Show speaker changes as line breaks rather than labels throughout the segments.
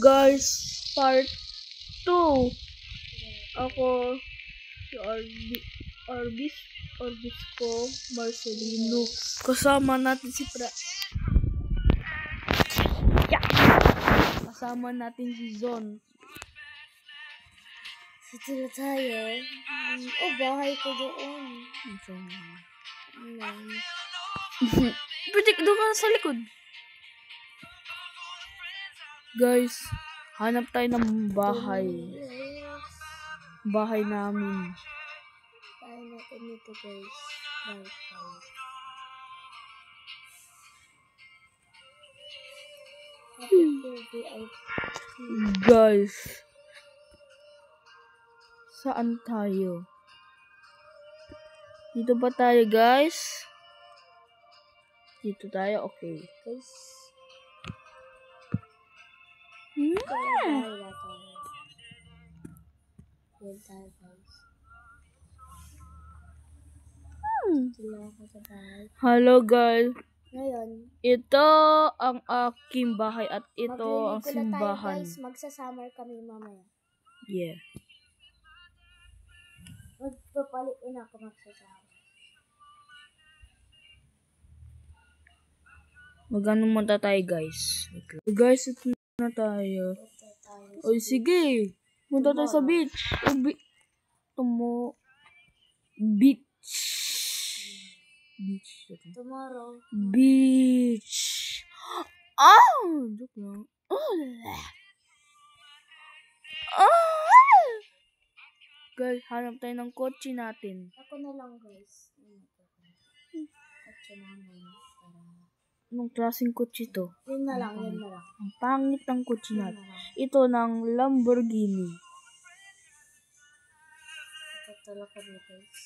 Guys, part 2. Ako, si Orbispo Marcelino. Kasama natin si Kasama natin si Zon.
Dito na tayo. Bahay ko doon.
Pwede doon ka sa likod. Guys, hanap tayo ng bahay. Bahay namin.
Bahay natin dito, guys.
Guys, saan tayo? Dito ba tayo, guys? Dito tayo, okay.
Guys.
Hello guys.
Ngayon,
ito ang aking bahay at ito ang simbahan.
Guys, magsa-summer kami mamaya.
Yeah.
Magpapalitin ako magsa-summer.
Magano muna tayo, guys. Guys, ito na tayo. Oy, sige. Punta tayo sa beach. Beach.
Tomorrow.
Beach. Joke lang. Guys, hanap tayo ng kotse natin.
Ako na lang, guys. Kotse namin.
Anong klaseng kotse to?
Yun na lang.
Ang pangit ng kotse natin. Ito ng Lamborghini.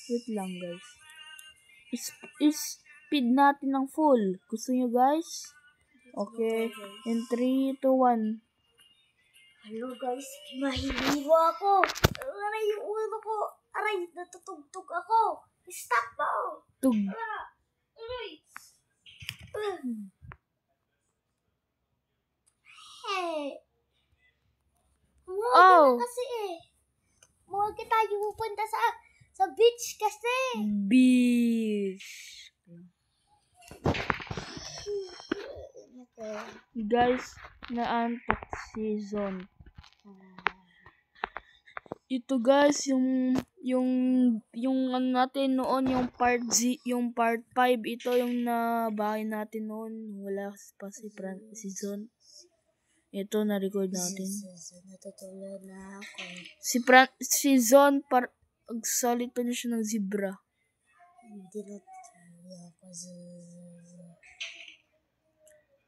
Wait lang, guys. Speed natin ng full. Gusto nyo, guys? Okay. In 3, 2, 1.
Hello, guys. Mahiliwa ako. Aray, yung ulo ko. Aray, natutugtog ako. Stop mo. Aray. Hey. Umuha kasi Umuha tayo pupunta sa beach kasi.
Beach. Guys, naantok si Zon. Ito guys, yung ano natin noon, yung part 5, ito yung bahay natin noon. Wala pa si Zon. Ito na-record natin.
Natutulog na ako.
Si Zon agsalit pa niya siya ng zebra.
Hindi natutulog ako.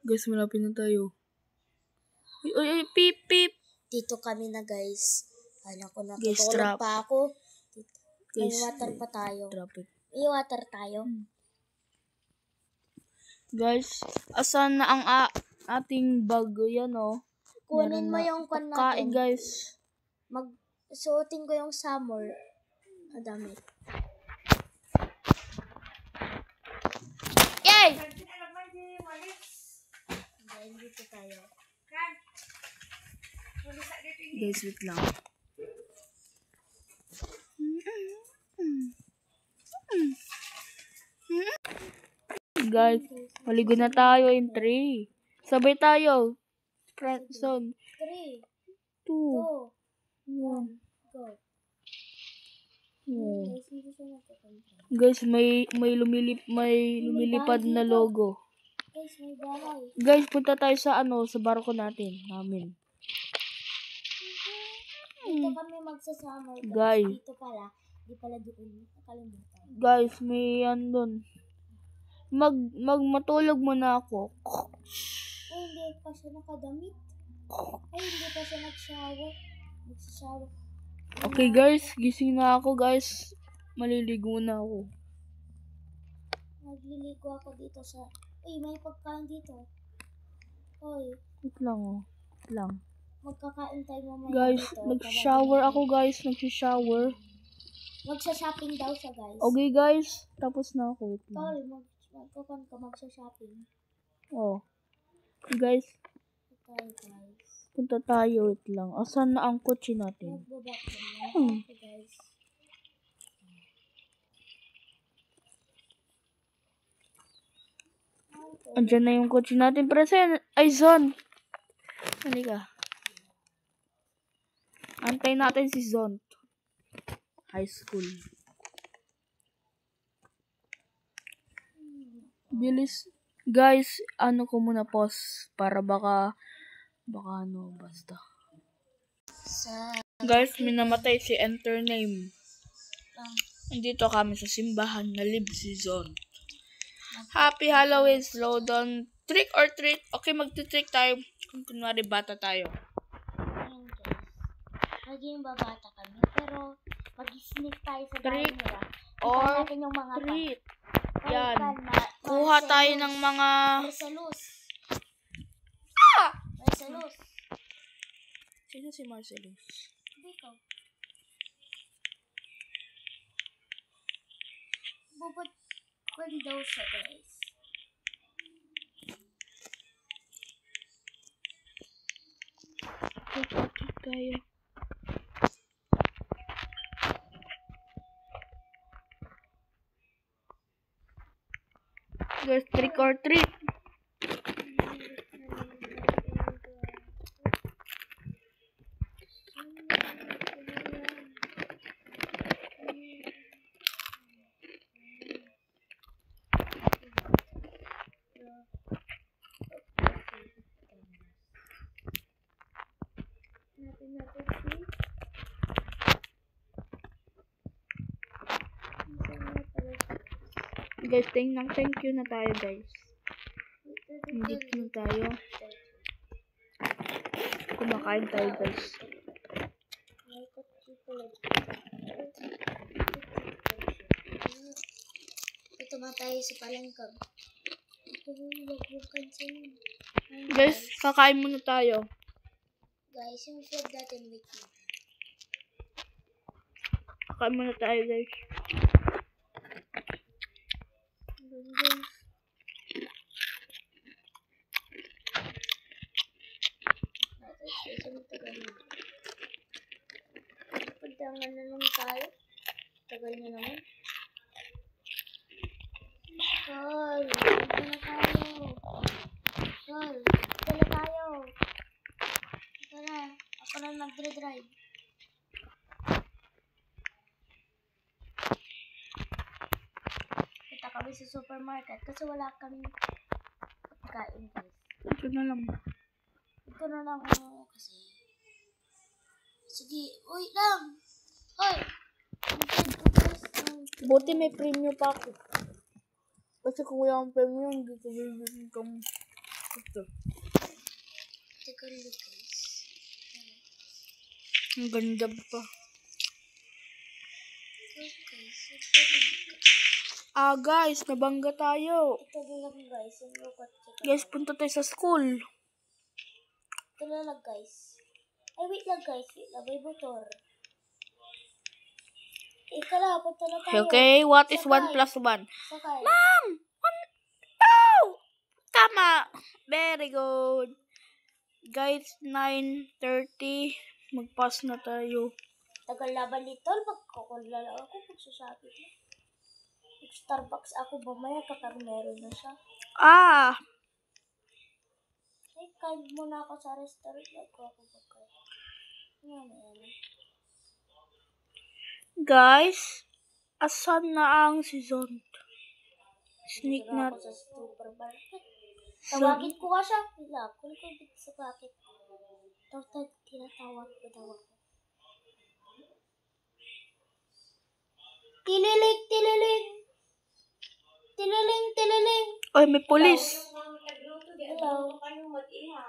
Guys, malapit na tayo. Ay, pip.
Dito kami na, guys. Ko na
guys,
tutulog pa ako. May
Guys,
water pa tayo.
Traffic.
May water tayo.
Guys, asan na ang ating bag? Yan
Kunin mo yung kan natin.
guys.
Suotin ko yung summer. Madami. Yay! Dito tayo.
Guys, wait lang. Guys, maligo na tayo in 3. Sabay tayo. Zone.
3,
2,
1, go.
Guys, may lumilipad na logo.
Guys, may bahay.
Guys, punta tayo sa sa barko namin.
Dito kami magsasama.
Guys.
Dito pala. Di pala doon. Nakalimutan.
Guys, may doon. Matulog muna ako.
Ay, hindi pa siya nakadamit. Ay, hindi pa siya nag-shower. Magsashower.
Okay guys, gising na ako guys. Maliligo na ako.
Nagliligo ako dito sa... Ay, may pagkain dito. Hoy.
Wait lang Wait lang.
Magkakain tayo mamaya
guys,
dito.
nag-shower ako guys. Nag-shower.
Magsa-shopping daw siya guys.
Okay guys, tapos na ako. Wait lang.
Tol, magkakan ka magsa-shopping.
Oh. Guys.
Okay guys.
Punta tayo, wait lang. Asan na ang kotse natin?
Magbaba ko lang. Okay, guys.
Andyan na yung kotse natin. Present. Ay, Zon. Halika. Antay natin si Zon. High school. Bilis. Guys, ano ko muna pause para baka basta. Guys, minamatay si enter name. Nandito kami sa simbahan na live si Zon. Happy Halloween, slow down. Trick or treat. Okay, magti-trick tayo. Kung kunwari bata tayo.
Ayun, guys. Maging babata kami, pero mag-sneak tayo sa bahay
Treat
nila.
or
Ito natin yung mga
treat.
pan.
Yan.
Pan,
Kuha tayo ng mga...
Marcelus.
Ah!
Marcelus.
Sino si Marcelus?
Hindi ko. Bubot ko daw siya, guys.
Trick tayo. Guys, trick or treat. Guys, thank you na tayo, guys. Dito na tayo. Kumakain tayo, guys.
Ito nga tayo sa palangkab.
Guys, kakain muna tayo.
Guys, yung food natin wait na.
Kakain muna tayo, guys.
Pagdangan na lang tayo. Tagal na naman. Tol, dito na tayo. Tol, dito na tayo. Tara, ako na magdre-drive. Kita kami sa supermarket kasi wala kaming pagkain, guys.
Ito na lang.
Ito na lang ako kasi. Sige, uy lang. Hoy.
Buti may premium pa ako. Kasi kung wala akong premium, hindi ko bibigyan kang ito.
Teka lang, guys.
Ang ganda pa. Guys, nabangga tayo.
Ito na lang, guys. Yung lukot.
Guys, punta tayo sa school.
Ito na lang, guys. Ay, wait lang, guys. Wait lang, may motor. Ika lang, punta na tayo.
Okay, what is
Sakay.
1 plus 1?
Sakay.
Ma'am! No! Tama! Very good. Guys, 9:30. Mag-pass na tayo.
Tagal laban nito. Magkukulala ako kung sasabit na. Starbucks ako mamaya kapag meron na siya. Ay, kain muna ako sa restaurant. Ako pagkain. Yan.
Guys, asan na ang season? Sneak
Dito
na.
ako sa supermarket. Tawagin ko nga siya. Wala, kunin ko dito sa bakit. Tinatawag ko daw ako. Tililing, tililing. Tililing, tililing.
Oy, may police.
Hello.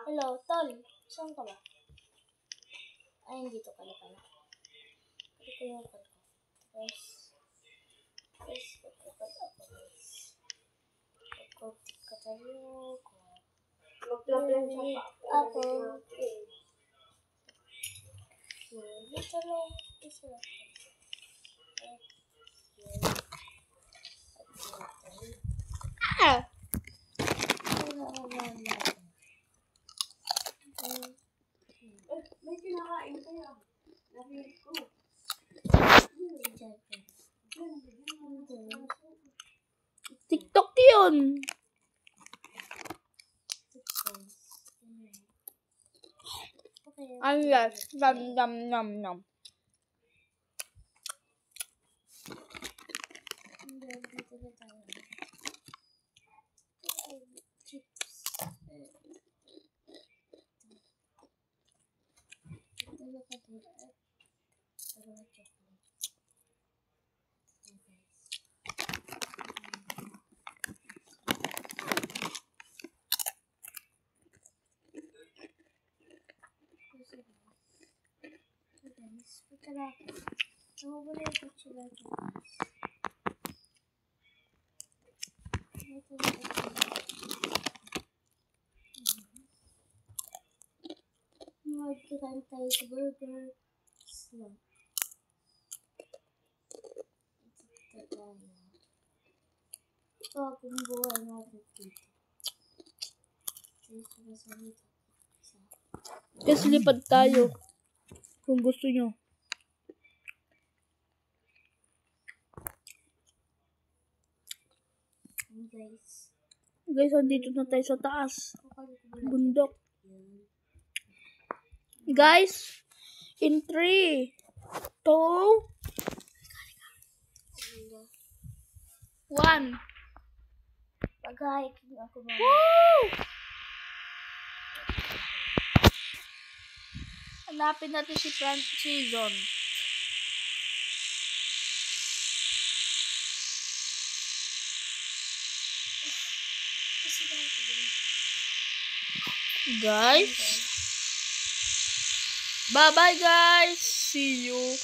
Hello, tol. Saan ka ba? Ay, dito ka na pala. Hindi ko yung call ko. Guys. Pagkakot ako, guys. Pagkakot ka tayo. Ako. Dito lang. Isa lang. May kinakain kaya. Narinig ko.
TikTok yun. Ang yes. Nam, nam, nam, nam.
Dito na tayo. Chips. Ito na pati. Ito na chocolate. Guys, pagkala ako. Nawawala yung pagkala ko. Magkakain tayo sa burger. Slug. Ito tayo. Ito ang buhay natin dito. Ito sa dito.
Kasi lipad tayo. Kung gusto nyo.
Guys.
Guys, andito na tayo sa taas. Bundok. Guys, in 3, 2, 1.
Pag-hiking ako ba?
Woo! Hanapin natin si Zon.
Kasi dati yun.
Guys. Bye-bye guys. See you